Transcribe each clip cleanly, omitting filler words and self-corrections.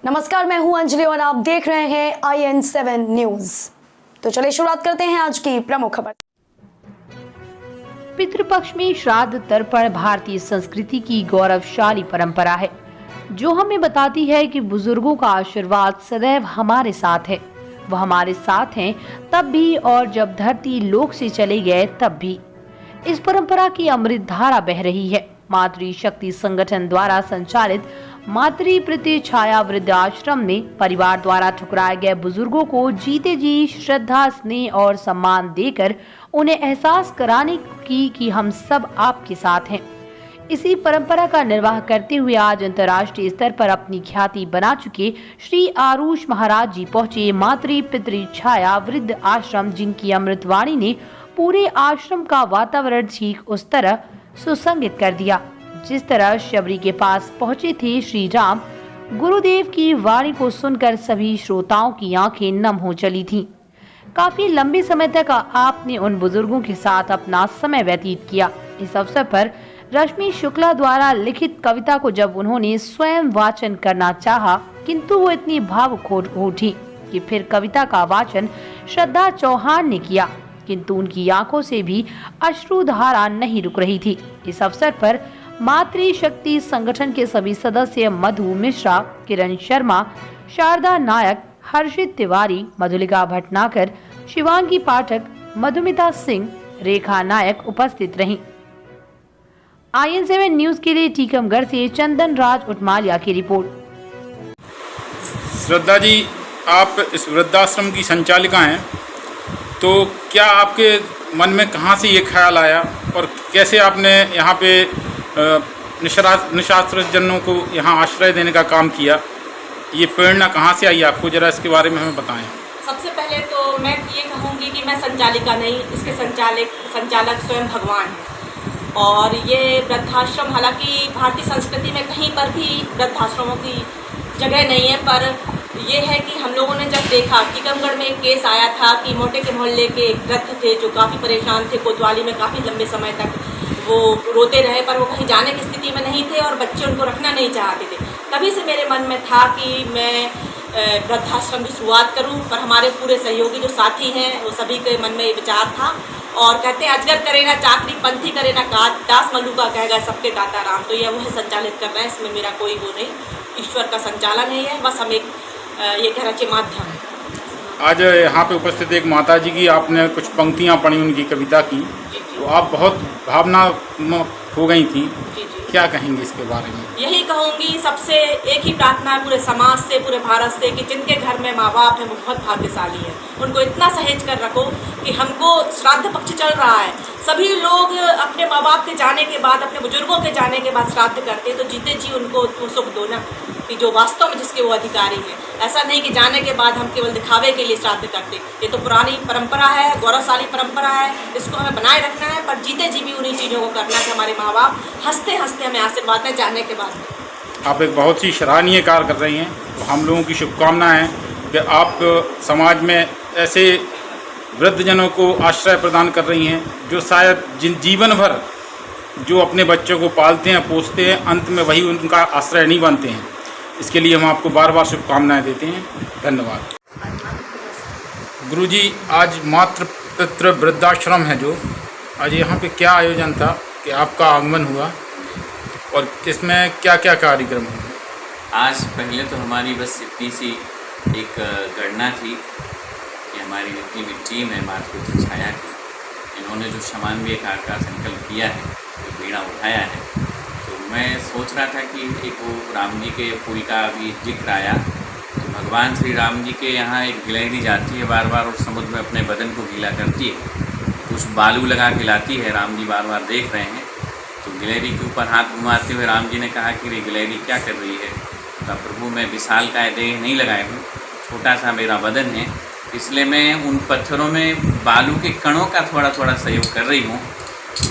नमस्कार, मैं हूं अंजलि और आप देख रहे हैं IN7 न्यूज। तो चलिए शुरुआत करते हैं आज की प्रमुख खबर। पितृपक्ष में श्राद्ध तर्पण भारतीय संस्कृति की गौरवशाली परंपरा है, जो हमें बताती है कि बुजुर्गों का आशीर्वाद सदैव हमारे साथ है। वह हमारे साथ हैं तब भी और जब धरती लोक से चले गए तब भी। इस परंपरा की अमृत धारा बह रही है। मातृशक्ति संगठन द्वारा संचालित मातृ प्रीति छाया वृद्धाश्रम में परिवार द्वारा ठुकराए गए बुजुर्गों को जीते जी श्रद्धा, स्नेह और सम्मान देकर उन्हें एहसास कराने की कि हम सब आपके साथ हैं। इसी परंपरा का निर्वाह करते हुए आज अंतर्राष्ट्रीय स्तर पर अपनी ख्याति बना चुके श्री आरुष महाराज जी पहुंचे मातृ पितृ छाया वृद्ध आश्रम, जिनकी अमृतवाणी ने पूरे आश्रम का वातावरण ठीक उस तरह सुसंगित कर दिया जिस तरह शबरी के पास पहुंचे थे श्री राम। गुरुदेव की वाणी को सुनकर सभी श्रोताओं की आंखें नम हो चली थीं। काफी लंबे समय तक आपने उन बुजुर्गों के साथ अपना समय व्यतीत किया। इस अवसर पर रश्मि शुक्ला द्वारा लिखित कविता को जब उन्होंने स्वयं वाचन करना चाहा, किंतु वो इतनी भावुक हो उठी कि फिर कविता का वाचन श्रद्धा चौहान ने किया, किंतु उनकी आंखों से भी अश्रुधारा नहीं रुक रही थी। इस अवसर पर मातृशक्ति संगठन के सभी सदस्य मधु मिश्रा, किरण शर्मा, शारदा नायक, हर्षित तिवारी, मधुलिका भटनागर, शिवांगी पाठक, मधुमिता सिंह, रेखा नायक उपस्थित रहीं। IN7 न्यूज के लिए टीकमगढ़ से चंदन राज उटमालिया की रिपोर्ट। श्रद्धा जी, आप इस वृद्धाश्रम की संचालिका हैं, तो क्या आपके मन में कहाँ से ये ख्याल आया और कैसे आपने यहाँ पे निशाश्रित जनों को यहाँ आश्रय देने का काम किया? ये प्रेरणा कहाँ से आई आपको, जरा इसके बारे में हमें बताएं। सबसे पहले तो मैं ये कहूँगी कि मैं संचालिका नहीं, इसके संचालक स्वयं भगवान हैं। और ये वृद्धाश्रम, हालांकि भारतीय संस्कृति में कहीं पर भी वृद्धाश्रमों की जगह नहीं है, पर यह है कि हम लोगों ने जब देखा, टीकमगढ़ में एक केस आया था कि मोटे के मोहल्ले के एक वृद्ध थे जो काफ़ी परेशान थे, कोतवाली में काफ़ी लंबे समय तक वो रोते रहे, पर वो कहीं जाने की स्थिति में नहीं थे और बच्चे उनको रखना नहीं चाहते थे। तभी से मेरे मन में था कि मैं वृद्धाश्रम की शुरुआत करूं, पर हमारे पूरे सहयोगी जो साथी हैं वो सभी के मन में ये विचार था। और कहते हैं अजगर करे ना चाकरी, पंथी करे ना काज, दास मल्लुका कहेगा सबके दाता राम। तो ये वह संचालित कर रहे हैं, इसमें मेरा कोई वो नहीं, ईश्वर का संचालन है ये, बस हम एक ये कहना चाहिए माध्यम। आज यहाँ पे उपस्थित एक माता जी की आपने कुछ पंक्तियाँ पढ़ी उनकी कविता की, तो आप बहुत भावनात्मक हो गई थी। क्या कहेंगे इसके बारे में? यही कहूँगी, सबसे एक ही प्रार्थना है पूरे समाज से, पूरे भारत से, कि जिनके घर में माँ बाप हैं वो बहुत भाग्यशाली हैं। उनको इतना सहेज कर रखो कि हमको श्राद्ध पक्ष चल रहा है, सभी लोग अपने माँ बाप के जाने के बाद, अपने बुजुर्गों के जाने के बाद श्राद्ध करते हैं, तो जीते जी उनको सुख दो ना, कि जो वास्तव में जिसके वो अधिकारी हैं। ऐसा नहीं कि जाने के बाद हम केवल दिखावे के लिए श्राद्ध करते। ये तो पुरानी परंपरा है, गौरवशाली परंपरा है, इसको हमें बनाए रखना है, पर जीते जी भी उन्हीं चीज़ों को करना है कि हमारे माँ बाप हंसते हंसते हमें आशीर्वाद दें जाने के बाद। आप एक बहुत ही सराहनीय कार्य कर रही हैं, तो हम लोगों की शुभकामनाएं हैं कि आप समाज में ऐसे वृद्धजनों को आश्रय प्रदान कर रही हैं जो शायद जीवन भर जो अपने बच्चों को पालते हैं, पोसते हैं, अंत में वही उनका आश्रय नहीं बनते हैं। इसके लिए हम आपको बार बार शुभकामनाएं देते हैं। धन्यवाद। गुरुजी, आज मातृ पितृ वृद्धाश्रम है जो, आज यहाँ पे क्या आयोजन था कि आपका आगमन हुआ और इसमें क्या क्या कार्यक्रम हुआ? आज पहले तो हमारी बस इतनी सी एक गणना थी कि हमारी जितनी भी टीम है मातृ छाया की, इन्होंने जो समान्वय कार्य का संकल्प किया है, जो बीड़ा उठाया है, तो मैं सोच रहा था कि एक वो राम जी के पुल का अभी जिक्र आया, तो भगवान श्री राम जी के यहाँ एक गिलहरी जाती है बार बार और समुद्र में अपने बदन को गीला करती है, कुछ बालू लगा के लाती है, राम जी बार बार देख रहे हैं। तो गिलहरी के ऊपर हाथ घुमाते हुए राम जी ने कहा कि रे गिलहरी क्या कर रही है? तो प्रभु मैं विशाल का देह नहीं लगाए हूँ, छोटा सा मेरा बदन है, इसलिए मैं उन पत्थरों में बालू के कणों का थोड़ा थोड़ा सहयोग कर रही हूँ।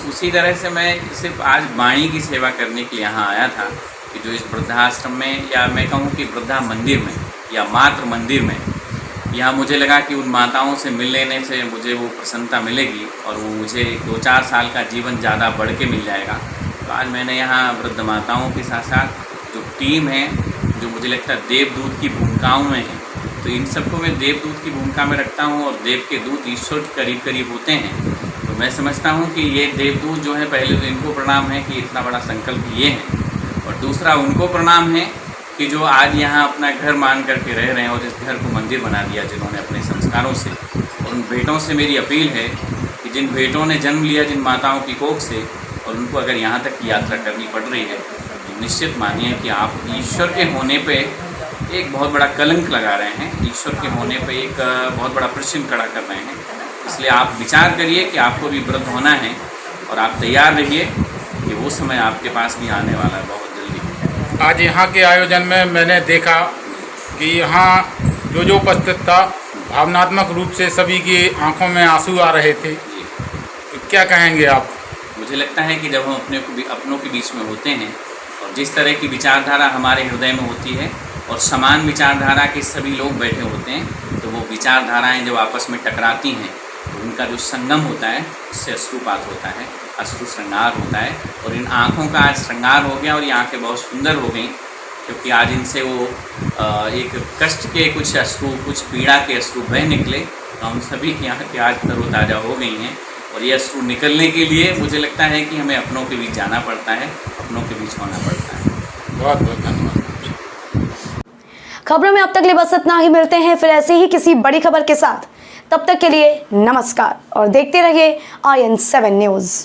उसी तरह से मैं सिर्फ आज वाणी की सेवा करने के लिए यहाँ आया था कि जो इस वृद्धाश्रम में, या मैं कहूँ कि वृद्धा मंदिर में या मातृ मंदिर में, यहाँ मुझे लगा कि उन माताओं से मिल लेने से मुझे वो प्रसन्नता मिलेगी और वो मुझे 2-4 साल का जीवन ज़्यादा बढ़ के मिल जाएगा। तो आज मैंने यहाँ वृद्ध माताओं के साथ साथ जो टीम है, जो मुझे लगता है देवदूत की भूमिकाओं में है, तो इन सबको मैं देवदूत की भूमिका में रखता हूँ और देव के दूत ईश्वर के करीब करीब होते हैं। तो मैं समझता हूँ कि ये देवदूत जो है, पहले तो इनको प्रणाम है कि इतना बड़ा संकल्प लिए हैं, और दूसरा उनको प्रणाम है कि जो आज यहाँ अपना घर मान करके रह रहे हैं और इस घर को मंदिर बना दिया जिन्होंने अपने संस्कारों से। और उन बेटों से मेरी अपील है कि जिन बेटों ने जन्म लिया जिन माताओं की कोख से, और उनको अगर यहाँ तक की यात्रा करनी पड़ रही है, तो निश्चित मानिए कि आप ईश्वर के होने पे एक बहुत बड़ा कलंक लगा रहे हैं, ईश्वर के होने पे एक बहुत बड़ा प्रश्न खड़ा कर रहे हैं। इसलिए आप विचार करिए कि आपको भी वृद्ध होना है, और आप तैयार रहिए कि वो समय आपके पास भी आने वाला है बहुत जल्दी। आज यहाँ के आयोजन में मैंने देखा कि यहाँ जो उपस्थित था, भावनात्मक रूप से सभी की आंखों में आंसू आ रहे थे। तो क्या कहेंगे आप? मुझे लगता है कि जब हम अपनों के बीच में होते हैं और जिस तरह की विचारधारा हमारे हृदय में होती है और समान विचारधारा के सभी लोग बैठे होते हैं, तो वो विचारधाराएं जब आपस में टकराती हैं तो उनका जो संगम होता है उससे अश्रुपात होता है, अश्रु श्रृंगार होता है। और इन आँखों का आज श्रृंगार हो गया और ये आँखें बहुत सुंदर हो गई, क्योंकि आज इनसे वो एक कष्ट के कुछ अश्रु, कुछ पीड़ा के अश्रु बह निकले। तो हम सभी की आँखें आज तरोताज़ा हो गई हैं, और ये अश्रु निकलने के लिए मुझे लगता है कि हमें अपनों के बीच जाना पड़ता है, अपनों के बीच होना पड़ता है। बहुत बहुत धन्यवाद। खबरों में अब तक लिए बस इतना ही। मिलते हैं फिर ऐसी ही किसी बड़ी खबर के साथ। तब तक के लिए नमस्कार और देखते रहिए IN7 न्यूज़।